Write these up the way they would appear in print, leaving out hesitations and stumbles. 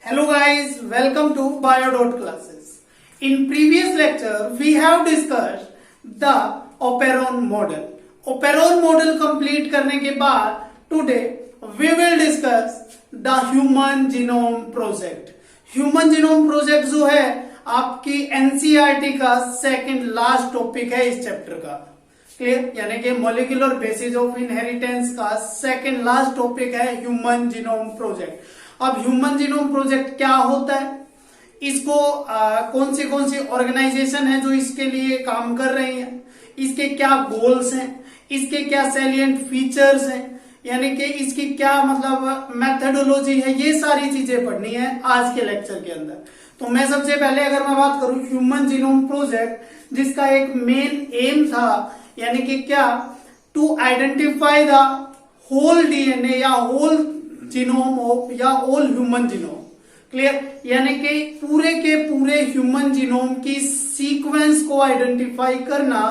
Hello guys, welcome to Bio classes. In previous lecture, we have discussed the Operon model. Operon model complete करने के बाद today we will discuss the Human Genome Project. Human Genome Project जो है आपकी NCERT का second last topic है इस chapter का. क्लियर, यानी कि मॉलिक्यूलर बेसिस ऑफ इनहेरिटेंस का सेकंड लास्ट टॉपिक है ह्यूमन जीनोम प्रोजेक्ट. अब ह्यूमन जीनोम प्रोजेक्ट क्या होता है, इसको कौन सी ऑर्गेनाइजेशन है जो इसके लिए काम कर रही है, इसके क्या गोल्स हैं, इसके क्या सैलिएंट फीचर्स हैं, यानी कि इसकी क्या मतलब मेथडोलॉजी है, ये सारी चीजें पढ़नी है आज के लेक्चर के अंदर. तो मैं सबसे पहले अगर मैं बात करूं ह्यूमन जीनोम प्रोजेक्ट, जिसका एक मेन एम था, यानी कि क्या, to identify the whole DNA या होल जीनोम ऑफ या ऑल ह्यूमन जीनोम. क्लियर, यानी कि पूरे के पूरे ह्यूमन जीनोम की सीक्वेंस को आइडेंटिफाई करना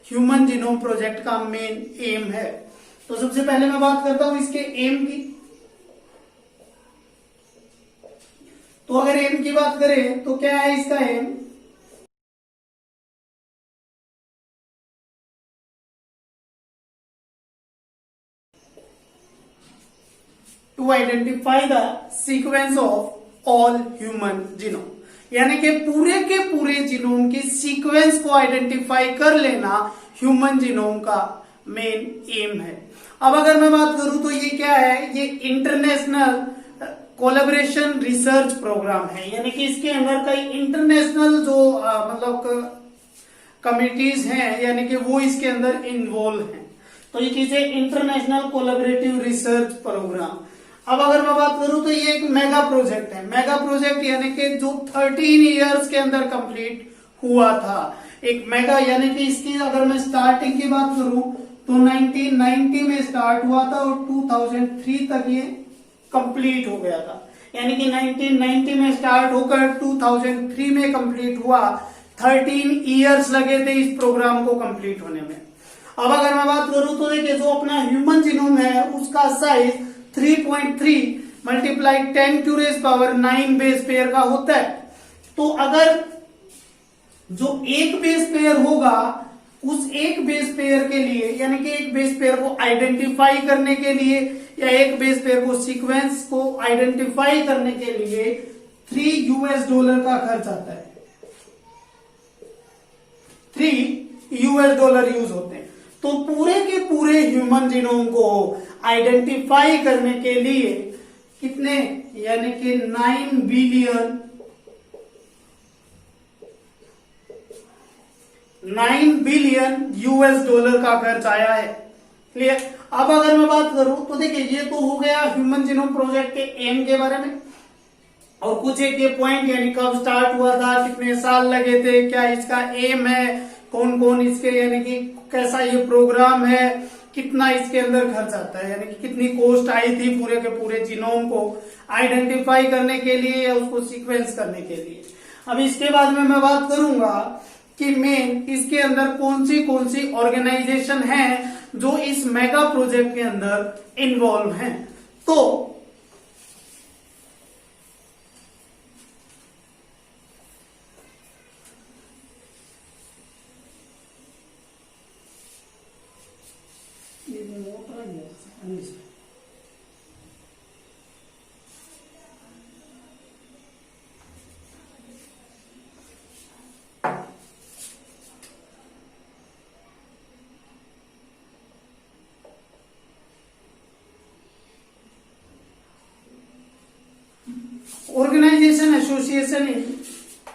ह्यूमन जीनोम प्रोजेक्ट का मेन एम है. तो सबसे पहले मैं बात करता हूं इसके एम की. तो अगर एम की बात करें तो क्या है इसका aim, to identify the sequence of all human genome, यानी कि पूरे के पूरे जीनोम के सीक्वेंस को आइडेंटिफाई कर लेना ह्यूमन जीनोम का मेन एम है. अब अगर मैं बात करूं तो ये क्या है, ये इंटरनेशनल कोलैबोरेशन रिसर्च प्रोग्राम है, यानी कि इसके अंदर कई इंटरनेशनल जो मतलब कमिटीज हैं, यानी कि वो इसके अंदर इन्वॉल्व हैं. तो ये चीजें इंटरनेशनल कोलैबोरेटिव रिसर्च प्रोग्राम. अब अगर मैं बात करूं तो ये एक मेगा प्रोजेक्ट है. मेगा प्रोजेक्ट यानी कि जो 13 इयर्स के अंदर कंप्लीट हुआ था. एक मेगा यानी कि इसकी अगर मैं स्टार्टिंग की बात करूं तो 1990 में स्टार्ट हुआ था और 2003 तक ये कंप्लीट हो गया था. यानी कि 1990 में स्टार्ट होकर 2003 में कंप्लीट हुआ. 13 इयर्स लगे थे इस प्रोग्राम को कंप्लीट होने में. अब अगर मैं बात करूं तो देखिए जो अपना ह्यूमन जीनोम है उसका size 3.3 multiply 10 to raise power 9 base pair का होता है. तो अगर जो एक बेस पेयर होगा उस एक बेस पेयर के लिए, यानी कि एक बेस पेयर को आइडेंटिफाई करने के लिए या एक बेस पेयर को सीक्वेंस को आइडेंटिफाई करने के लिए $3 का खर्च आता है. $3 यूज होते हैं. तो पूरे के पूरे ह्यूमन जीनोम को आइडेंटिफाई करने के लिए कितने, यानी कि 9 बिलियन $US का खर्च आया है. क्लियर. अब अगर मैं बात करूं तो देखिए ये तो हो गया ह्यूमन जीनोम प्रोजेक्ट के एम के बारे में, और कुछ एक ये पॉइंट, यानी कब स्टार्ट हुआ था, कितने साल लगे थे, क्या इसका एम है, कौन कौन इसके, यानी कि कैसा ये प्रोग्राम है, कितना इसके अंदर खर्च आता है, यानी कि कितनी कॉस्ट आई थी पूरे के पूरे जीनोम को आइडेंटिफाई करने के लिए या उसको सीक्वेंस करने के लिए. अब इसके बाद में मैं बात करूंगा कि मेन इसके अंदर कौन सी ऑर्गेनाइजेशन है जो इस मेगा प्रोजेक्ट के अंदर इन्वॉल्व हैं. तो organisation association in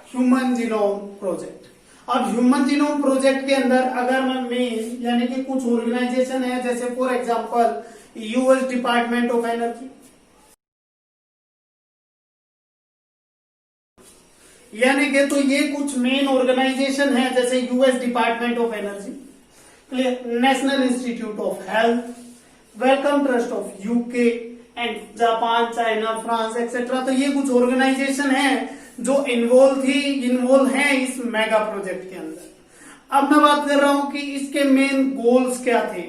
human genome project. अब ह्यूमन जीनोम प्रोजेक्ट के अंदर अगर मैं मेन, यानी कि कुछ ऑर्गेनाइजेशन है, जैसे for example US department of energy, यानी कि तो ये कुछ मेन ऑर्गेनाइजेशन है, जैसे US department of energy, clear, national institute of health, Wellcome Trust of UK and Japan, China, France etcetera. तो ये कुछ ऑर्गेनाइजेशन है जो इन्वॉल्व हैं इस मेगा प्रोजेक्ट के अंदर. अब मैं बात कर रहा हूं कि इसके मेन गोल्स क्या थे,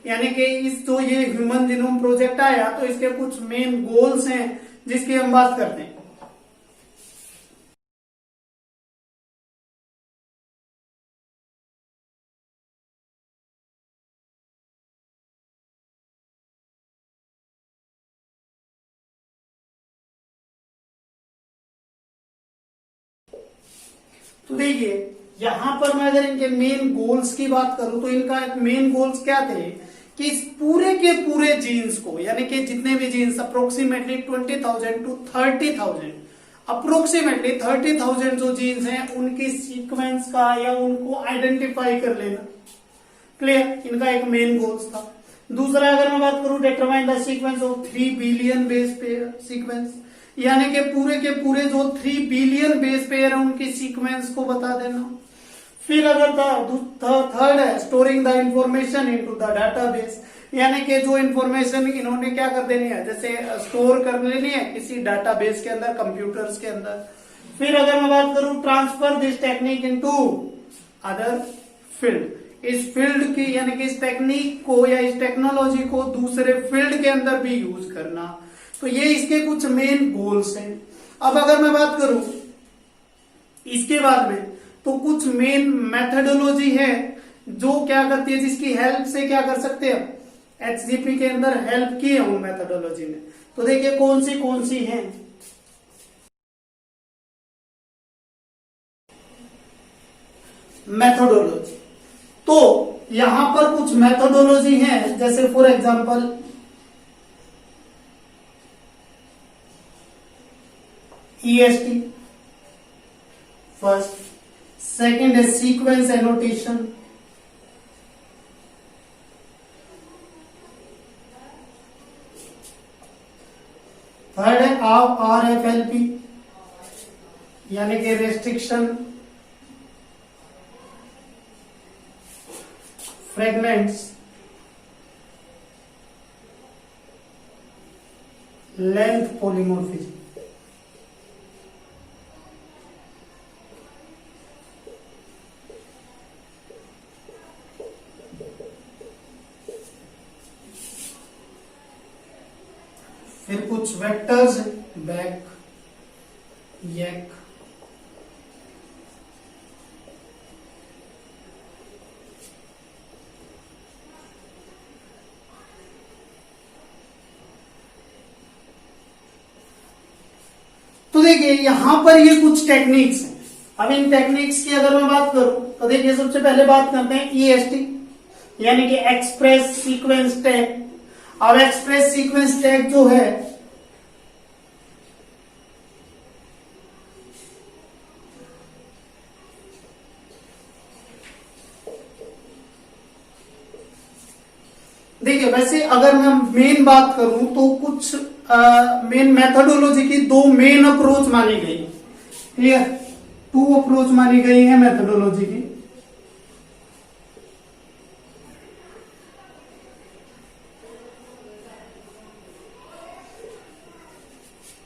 यानी कि इस जो ये ह्यूमन जीनोम प्रोजेक्ट आया तो इसके कुछ मेन गोल्स हैं जिसकी हम बात करते हैं. तो देखिए यहां पर मैं अगर इनके मेन गोल्स की बात करूं तो इनका मेन गोल्स क्या थे कि इस पूरे के पूरे जीन्स को, यानी कि जितने भी जीन्स अप्रोक्सीमेटली 20,000 टू 30,000, अप्रोक्सीमेटली 30,000 जो जीन्स हैं उनकी सीक्वेंस का या उनको आइडेंटिफाई कर लेना। क्लियर, इनका एक मेन गोल्स था। दूसरा अगर मैं बात करूं determine the sequence of 3 billion base pair sequence, यानी कि पूरे के पूरे जो 3 बिलियन बेस पेयर है उनकी सीक्वेंस को बता देना। फिर अगर थर्ड है storing the information into the database, यानी कि जो इंफॉर्मेशन इन्होंने क्या कर देनी है, जैसे स्टोर कर लेनी है किसी डाटाबेस के अंदर, कंप्यूटर्स के अंदर। फिर अगर मैं बात करूं transfer this technique into other field, इस फील्ड की यानी कि इस टेक्निक को या इस टेक्नोलॉजी को दूसरे फील्ड के अंदर भी यूज करना। तो ये इसके कुछ मेन गोल्स हैं। अब अगर मैं बात करूं इसके बाद में तो कुछ मेन मेथडोलॉजी है जो क्या करती है, जिसकी हेल्प से क्या कर सकते हैं, एचजीपी के अंदर हेल्प की है उन मेथडोलॉजी ने। तो देखिए कौन सी हैं। मेथडोलॉजी, तो यहां पर कुछ मेथडोलॉजी है, जैसे for example EST first, second है सीक्वेंस एनोटेशन, थर्ड है RFLP यानी कि रेस्ट्रिक्शन फ्रेगमेंट्स लेंथ पॉलीमॉर्फिज्म। फिर कुछ वेक्टर्स बैक, यक, तो देखिए यहां पर ये कुछ टेक्निक्स हैं। अब इन टेक्निक्स की अगर मैं बात करूं तो देखिए सबसे पहले बात करते हैं EST यानी कि एक्सप्रेस सीक्वेंस टैग। अब एक्सप्रेस सीक्वेंस टैग जो है देखिए, वैसे अगर मैं मेन बात करूं तो कुछ मेन मेथडोलॉजी की दो मेन अप्रोच मानी गई है। क्लियर, 2 अप्रोच मानी गई है मेथडोलॉजी की।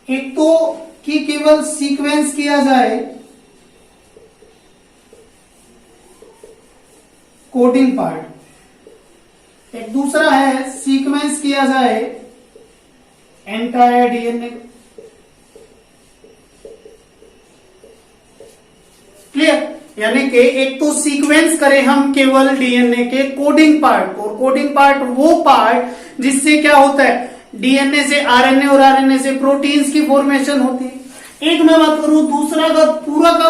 एक तो कि केवल सीक्वेंस किया जाए कोडिंग पार्ट, एक दूसरा है सीक्वेंस किया जाए एंटायर डीएनए। क्लियर, यानी कि एक तो सीक्वेंस करें हम केवल डीएनए के कोडिंग पार्ट को, और कोडिंग पार्ट वो पार्ट जिससे क्या होता है, डीएनए से आरएनए और आरएनए से प्रोटीन्स की फॉर्मेशन होती है। एक मैं बात करूं, दूसरा का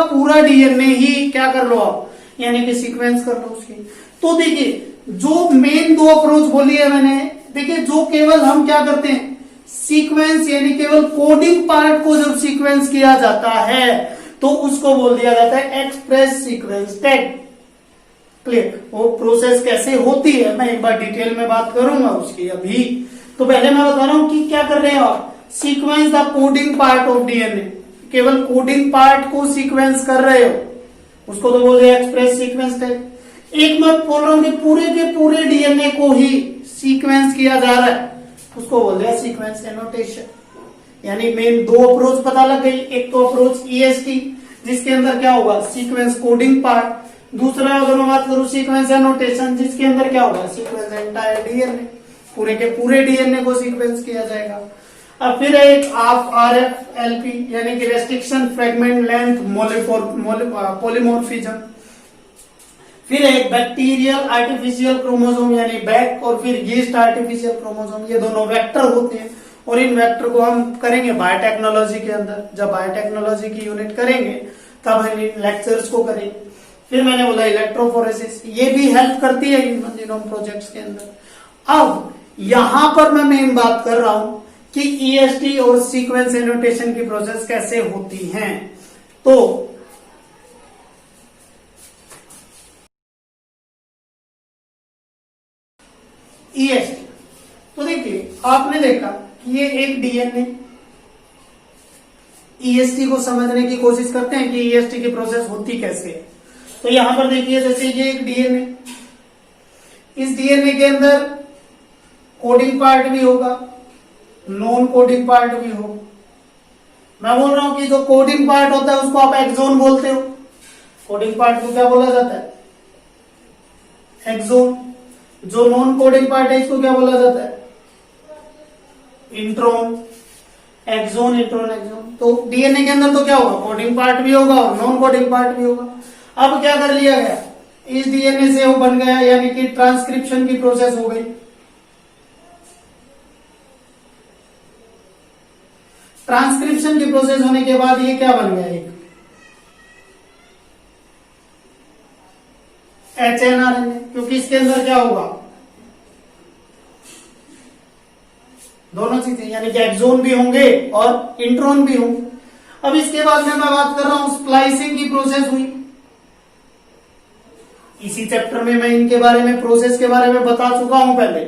पूरा डीएनए ही क्या कर लो आप, यानी कि सीक्वेंस कर लो उसकी। तो देखिए जो मेन 2 अप्रोच बोली है मैंने, देखिए जो केवल हम क्या करते हैं सीक्वेंस यानी केवल कोडिंग पार्ट को जब सीक्वेंस किया जाता है तो उसको बोल दिया जाता है एक्सप्रेस सीक्वेंस टैग। क्लियर, वो प्रोसेस कैसे होती है मैं एक बार डिटेल में बात करूंगा उसकी अभी। तो पहले मैं बता रहा हूं कि क्या कर रहे हो आप, sequence the coding part of DNA, केवल कोडिंग पार्ट को सीक्वेंस कर रहे हो, उसको तो बोल दिया एक्सप्रेस सीक्वेंस टैग। एक मैं बोल रहा हूं कि पूरे के पूरे डीएनए को ही सीक्वेंस किया जा रहा है, उसको बोल दिया सीक्वेंस एनोटेशन। यानी मेन 2 अप्रोच पता लग गई। एक तो अप्रोच EST जिसके अंदर क्या होगा सीक्वेंस कोडिंग पार्ट, दूसरा अगर मैं बात करूं सीक्वेंस एनोटेशन जिसके अंदर क्या होगा सीक्वेंस एंटायर डीएनए, पूरे के पूरे डीएनए को सीक्वेंस किया जाएगा। अब फिर एक RFLP यानी कि रेस्ट्रिक्शन फ्रेगमेंट लेंथ पॉलीमॉर्फिज्म। फिर एक बैक्टीरियल आर्टिफिशियल क्रोमोसोम यानी बैक, और फिर यीस्ट आर्टिफिशियल क्रोमोसोम। ये दोनों वेक्टर होते हैं और इन वेक्टर को हम करेंगे बायोटेक्नोलॉजी के अंदर। जब बायोटेक्नोलॉजी की यूनिट करेंगे कब हम इन लेक्चर्स को करेंगे। फिर मैंने बोला इलेक्ट्रोफोरेसिस, ये भी हेल्प करती है ह्यूमन जीनोम प्रोजेक्ट्स के अंदर। अब यहां पर मैं मेन बात कर रहा हूं कि ईएसटी और सीक्वेंस एनोटेशन की प्रोसेस कैसे होती हैं। तो ईएसटी, तो देखिए आपने देखा कि ये एक डीएनए, ईएसटी को समझने की कोशिश करते हैं कि ईएसटी की प्रोसेस होती कैसे है। तो यहां पर देखिए जैसे ये एक डीएनए, इस डीएनए के अंदर कोडिंग पार्ट भी होगा, नॉन कोडिंग पार्ट भी होगा। मैं बोल रहा हूं कि जो कोडिंग पार्ट होता है उसको आप एक्सोन बोलते हो। कोडिंग पार्ट को क्या बोला जाता है? एक्सोन। जो नॉन कोडिंग पार्ट है इसको क्या बोला जाता है? इंट्रोन। Exon, intron, exon. तो डीएनए के अंदर तो क्या होगा? कोडिंग पार्ट भी होगा और नॉन कोडिंग पार्ट भी होगा। अब क्या कर लिया गया, इस डीएनए से वो बन गया, यानी कि ट्रांसक्रिप्शन की प्रोसेस हो गई। ट्रांसक्रिप्शन की प्रोसेस होने के बाद ये क्या बन गया? एक एचएनआरएनए, क्योंकि इसके अंदर क्या होगा? दोनों चीजें, यानी कि एक्सोन भी होंगे और इंट्रोन भी होंगे। अब इसके बाद में मैं बात कर रहा हूं स्प्लाइसिंग की प्रोसेस हुई। इसी चैप्टर में मैं इनके बारे में, प्रोसेस के बारे में बता चुका हूं पहले।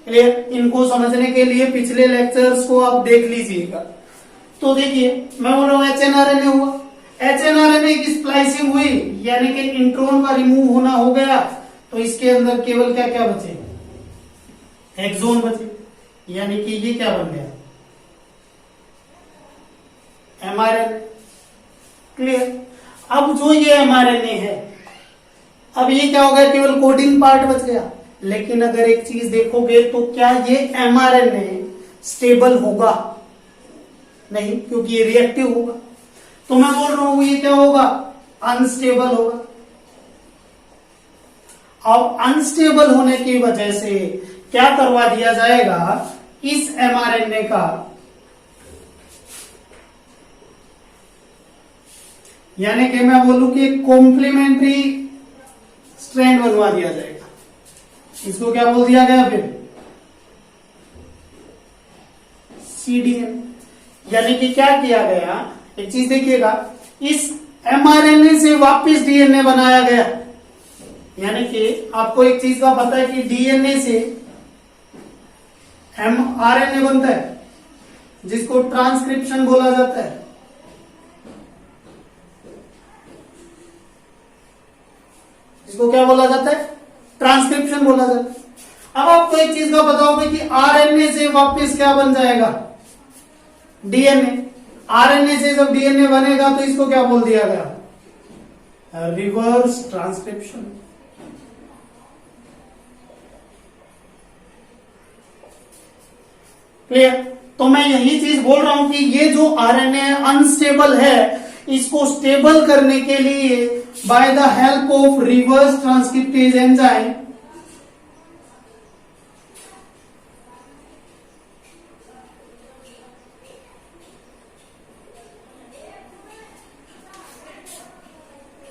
क्लियर? इनको समझने के लिए पिछले लेक्चर्स को आप देख लीजिएगा। तो देखिए मैं बोल रहा हूं एचएनआरएनए हुआ, एचएनआरएनए की स्प्लाइसिंग हुई, यानी कि इंट्रोन का रिमूव होना हो गया। तो इसके अंदर केवल क्या क्या बचे? एक्सोन बचे, यानी कि ये क्या बन गया? एमआरएनए। क्लियर? अब जो ये एमआरएनए है, अब ये क्या हो गया? केवल कोडिंग पार्ट बच गया। लेकिन अगर एक चीज देखोगे तो क्या ये एमआरएनए स्टेबल होगा? नहीं, क्योंकि ये रिएक्टिव होगा। तो मैं बोल रहा हूं ये क्या होगा? अनस्टेबल होगा। अब अनस्टेबल होने की वजह से क्या करवा दिया जाएगा? इस एमआरएनए का, यानी कि मैं बोलूं कि कॉम्प्लीमेंट्री स्ट्रैंड बनवा दिया जाएगा। इसको क्या बोल दिया गया फिर? सीडीएन। यानी कि क्या किया गया? एक चीज देखिएगा, इस एमआरएनए से वापस डीएनए बनाया गया। यानी कि आपको एक चीज का पता है कि डीएनए से एमआरएनए बनता है, जिसको ट्रांसक्रिप्शन बोला जाता है। इसको क्या बोला जाता है? ट्रांसक्रिप्शन बोला जाता है। अब आपको एक चीज का पता होगा कि आरएनए से वापस क्या बन जाएगा? डीएनए। आरएनए से जब डीएनए बनेगा तो इसको क्या बोल दिया गया? Reverse transcription. क्लियर? तो मैं यही चीज बोल रहा हूं कि ये जो आरएनए अनस्टेबल है, इसको स्टेबल करने के लिए by the help of reverse transcriptase enzyme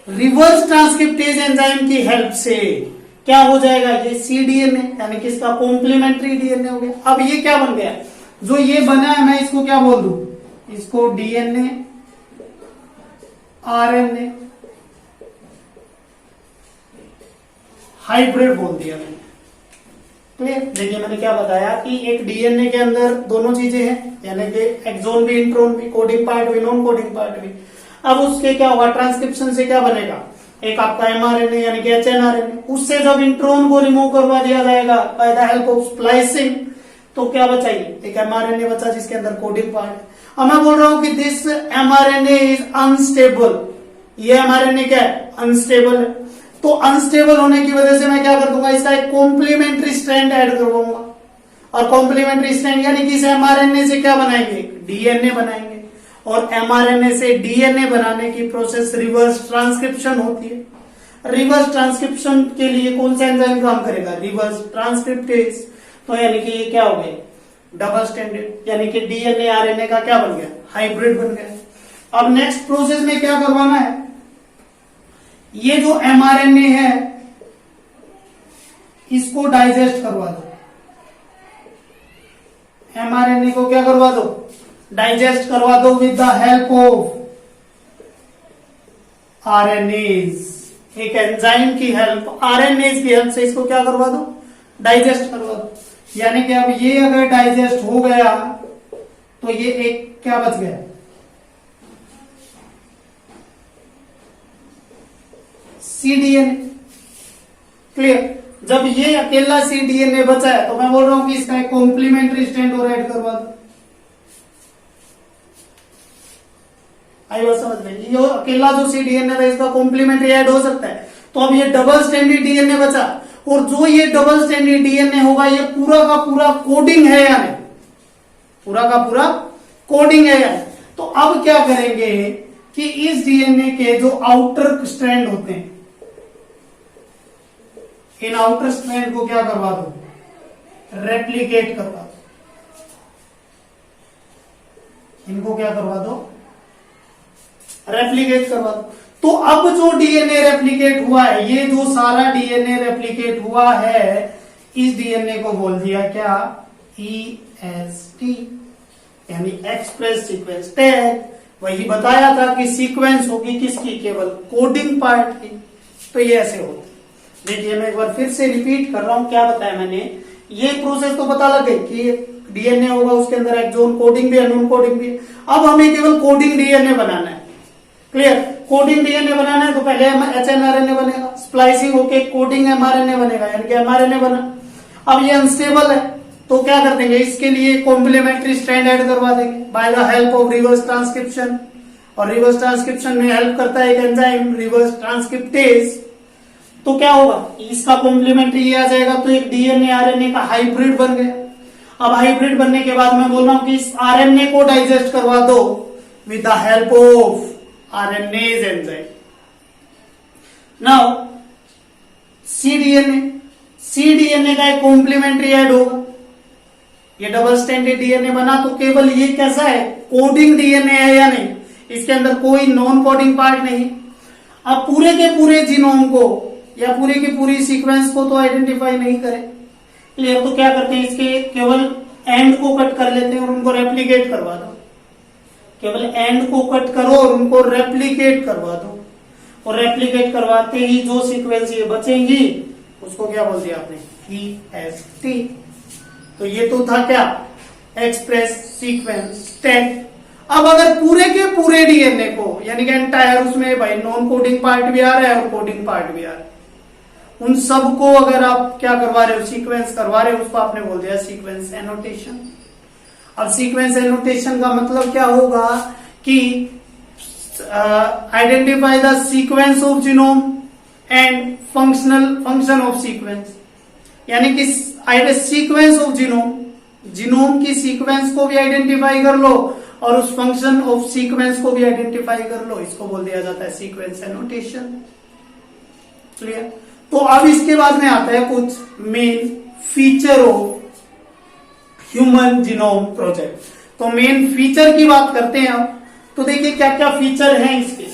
reverse transcriptase enzyme की हेल्प से क्या हो जाएगा? ये सीडीएनए, यानी कि इसका कॉम्प्लीमेंट्री डीएनए हो गया। अब ये क्या बन गया? जो ये बना है, मैं इसको क्या बोल दूं? इसको डीएनए आरएनए हाइब्रिड बोल दिया मैंने। क्लियर? देखिए मैंने क्या बताया कि एक डीएनए के अंदर दोनों चीजें हैं, यानी कि एक्सोन भी, इंट्रोन भी, कोडिंग पार्ट भी, नॉन कोडिंग पार्ट भी। अब उसके क्या होगा? ट्रांसक्रिप्शन से क्या बनेगा? एक आपका एमआरएनए, यानी कि एचएनआरएनए। उससे जब इंट्रोन को रिमूव करवा दिया जाएगा by the help of splicing, तो क्या बचाइए? एक एमआरएनए बचा जिसके अंदर कोडिंग पार्ट है। अब मैं बोल रहा हूं कि दिस एमआरएनए इज अनस्टेबल। ये एमआरएनए क्या है? अनस्टेबल है। तो अनस्टेबल होने की वजह से मैं क्या कर दूंगा? इसका एक कॉम्प्लीमेंट्री स्ट्रैंड ऐड करवाऊंगा। और कॉम्प्लीमेंट्री स्ट्रैंड यानी कि इस एमआरएनए से क्या बनाएंगे? डीएनए बनाएंगे। और एमआरएनए से डीएनए बनाने की प्रोसेस रिवर्स ट्रांसक्रिप्शन होती है। रिवर्स ट्रांसक्रिप्शन के लिए कौन सा एंजाइम काम करेगा? Reverse transcriptase. तो यानी कि ये क्या हो गए? डबल स्टैंडर्ड, यानी कि डीएनए आरएनए का क्या बन गया? हाइब्रिड बन गया। अब नेक्स्ट प्रोसेस में क्या करवाना है, ये जो mRNA है इसको डाइजेस्ट करवा दो। mRNA को क्या करवा दो, डाइजेस्ट करवा दो with the help of RNAs। एक एंजाइम की हेल्प, RNAs की हेल्प से इसको क्या करवा दो, डाइजेस्ट करवा दो। यानी कि अब ये अगर डाइजेस्ट हो गया तो ये एक क्या बच गया, cDNA। क्लियर। जब ये अकेला cDNA बचा है तो मैं बोल रहा हूं कि इसका एक कॉम्प्लीमेंट्री स्ट्रैंड और ऐड करवा दो। आई बात समझ में, ये अकेला जो cDNA था इसका कॉम्प्लीमेंट्री ऐड हो सकता है। तो अब ये डबल स्ट्रैंडेड डीएनए बचा, और जो ये डबल स्ट्रैंडेड डीएनए होगा ये पूरा का पूरा कोडिंग है या नहीं, पूरा का पूरा कोडिंग है या नहीं। तो अब क्या करेंगे कि इस डीएनए के जो आउटर स्ट्रैंड होते हैं, इन आउटर स्ट्रैंड को क्या करवा दो, रेप्लिकेट करवा दो। इनको क्या करवा दो, रेप्लिकेट करवा दो। तो अब जो डीएनए रेप्लिकेट हुआ है, ये जो सारा डीएनए रेप्लिकेट हुआ है, इस डीएनए को बोल दिया क्या, EST, यानी एक्सप्रेस सीक्वेंस टैग। वही बताया था कि सीक्वेंस होगी किसकी, केवल कोडिंग पार्ट की। तो ये ऐसे होता है। देखिए मैं एक बार फिर से रिपीट कर रहा हूं, क्या बताया मैंने, ये प्रोसेस तो पता लग गई कि डीएनए होगा, उसके अंदर एक्सोन कोडिंग भी है, नॉन कोडिंग भी है। अब हमें केवल कोडिंग डीएनए बनाना है। क्लियर। कोडिंग डीएनए बनाना है तो पहले एचएनआरएनए बनेगा, स्प्लाइसिंग होके कोडिंग एमआरएनए बनेगा, यानी कि एमआरएनए बना। अब ये अनस्टेबल है तो क्या कर देंगे, इसके लिए कॉम्प्लीमेंट्री स्ट्रैंड ऐड करवा देंगे by the help of reverse transcription. और रिवर्स ट्रांसक्रिप्शन में हेल्प करता है एक एंजाइम रिवर्स ट्रांसक्रिप्टेज। तो क्या होगा, इसका कॉम्प्लीमेंट्री ये आ जाएगा, तो एक डीएनए आरएनए का हाइब्रिड बन गया। अब हाइब्रिड बनने के बाद मैं बोल रहा हूं कि इस आरएनए को डाइजेस्ट करवा दो with the help of RNase enzyme. Now, cDNA का एक कॉम्प्लीमेंट्री ऐड होगा। ये डबल स्ट्रैंडेड डीएनए बना तो केवल ये कैसा है, कोडिंग डीएनए है या नहीं, इसके अंदर कोई नॉन कोडिंग पार्ट नहीं। अब पूरे के पूरे जीनोम को या पूरी की पूरी सीक्वेंस को तो आइडेंटिफाई नहीं करे, क्लियर। तो क्या करते हैं, इसके केवल एंड को कट कर लेते हैं और उनको रेप्लिकेट करवा दो। केवल एंड को कट करो और उनको रेप्लिकेट करवा दो, और रेप्लिकेट करवाते ही जो सीक्वेंस ये बचेंगी उसको क्या बोल दिया आपने, EST। तो ये तो था क्या, एक्सप्रेस सीक्वेंस टैग। अब अगर पूरे के पूरे डीएनए को, यानी कि एंटायर, उसमें भाई नॉन कोडिंग पार्ट भी आ रहा है और कोडिंग पार्ट भी आ रहा है, उन सबको अगर आप क्या करवा रहे हो, सीक्वेंस करवा रहे हो, उसको आपने बोल दिया सीक्वेंस एनोटेशन। अब सीक्वेंस एनोटेशन का मतलब क्या होगा कि identify the sequence of genome and function of sequence, यानी कि सीक्वेंस ऑफ जीनोम की सीक्वेंस को भी आइडेंटिफाई कर लो और उस फंक्शन ऑफ सीक्वेंस को भी आइडेंटिफाई कर लो, इसको बोल दिया जाता है सीक्वेंस एनोटेशन। क्लियर। तो अब इसके बाद में आता है कुछ main feature of human genome project. तो मेन फीचर की बात करते हैं अब। तो देखिए क्या क्या फीचर हैं इसके।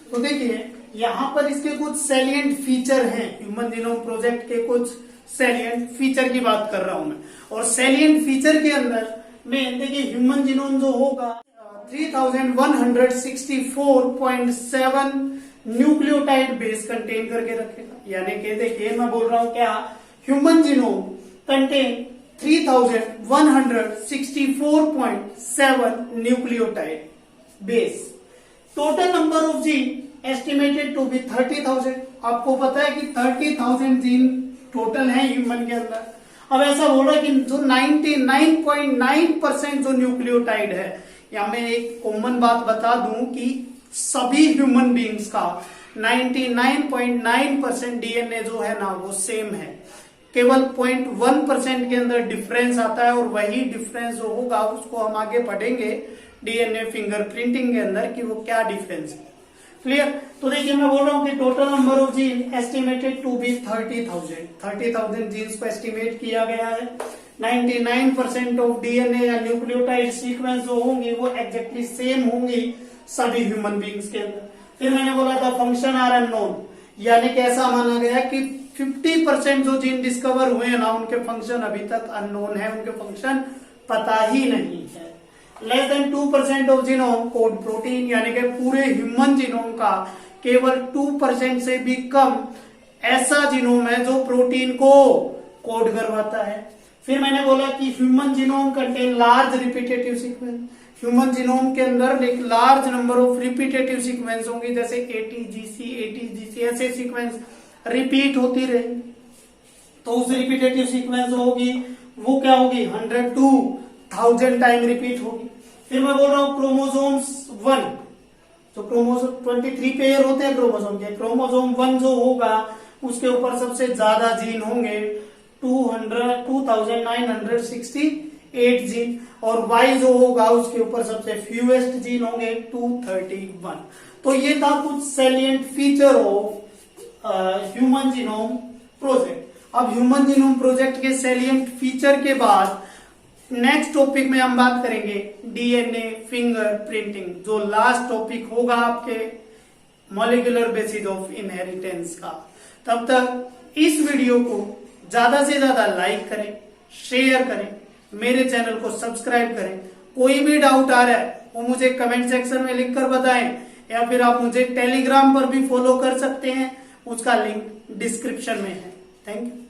तो देखिए यहां पर इसके कुछ सैलिएंट फीचर हैं, ह्यूमन जीनोम प्रोजेक्ट के कुछ सैलिएंट फीचर की बात कर रहा हूं मैं। और सैलिएंट फीचर के अंदर में देखिए ह्यूमन जीनोम जो होगा 3164.7 न्यूक्लियोटाइड बेस कंटेन करके रखेगा। यानी कि देखिए मैं बोल रहा हूं क्या, human genome contain 3164.7 nucleotide base. Total number of gene estimated to be 30,000। आपको पता है कि 30,000 जीन टोटल है ह्यूमन के अंदर। अब ऐसा बोल रहा है कि जो 99.9% जो न्यूक्लियोटाइड है, या मैं एक कॉमन बात बता दूं कि सभी ह्यूमन बींग्स का 99.9% डीएनए जो है ना वो सेम है। केवल 0.1% के अंदर डिफरेंस आता है, और वही डिफरेंस जो होगा उसको हम आगे पढ़ेंगे डीएनए फिंगरप्रिंटिंग के अंदर कि वो क्या डिफरेंस है। क्लियर? तो देखिए मैं बोल रहा हूं कि total number of gene estimated to be 30,000 genes को एस्टिमेट किया गया है। 99% ऑफ डीएनए या न्यूक्लियोटाइड सीक्वेंस जो होंगी वो एग्जैक्टली सेम होंगी सभी ह्यूमन बींग्स के अंदर। फिर मैंने बोला था फंक्शन आर अननोन, यानी कि ऐसा माना गया कि 50% जो जीन डिस्कवर हुए हैं ना उनके फंक्शन अभी तक अननोन है, उनके फंक्शन पता ही नहीं है। Less than 2% of genome code protein, यानी कि पूरे ह्यूमन जीनोम का केवल 2% से भी कम ऐसा जीनोम है जो प्रोटीन को कोड करवाता है। फिर मैंने बोला कि human genome contain large repetitive sequence, human genome के अंदर एक large number of repetitive sequence होंगी, जैसे ATGC ऐसे सीक्वेंस रिपीट होती रहेंगी। तो उस रिपीटेटिव सीक्वेंस होगी वो क्या होगी 100 to 1000 टाइम रिपीट होगी। फिर मैं बोल रहा हूं क्रोमोसोम्स 1, तो क्रोमोसोम 23 पेयर होते हैं क्रोमोसोम के, क्रोमोसोम 1 जो होगा उसके ऊपर सबसे ज्यादा जीन होंगे 2968 जीन, और Y जो होगा उसके ऊपर सबसे फ्यूएस्ट जीन होंगे 231। तो ये था कुछ salient feature of human genome project. अब ह्यूमन जीनोम प्रोजेक्ट के सैलिएंट फीचर के बाद नेक्स्ट टॉपिक में हम बात करेंगे डीएनए फिंगरप्रिंटिंग, जो लास्ट टॉपिक होगा आपके मॉलिक्यूलर बेसिस ऑफ इनहेरिटेंस का। तब तक इस वीडियो को ज्यादा से ज्यादा लाइक करें, शेयर करें, मेरे चैनल को सब्सक्राइब करें। कोई भी डाउट आ रहा है वो मुझे कमेंट सेक्शन में लिखकर बताएं, या फिर आप मुझे टेलीग्राम पर भी फॉलो कर सकते हैं, उसका लिंक डिस्क्रिप्शन में है। Thank you.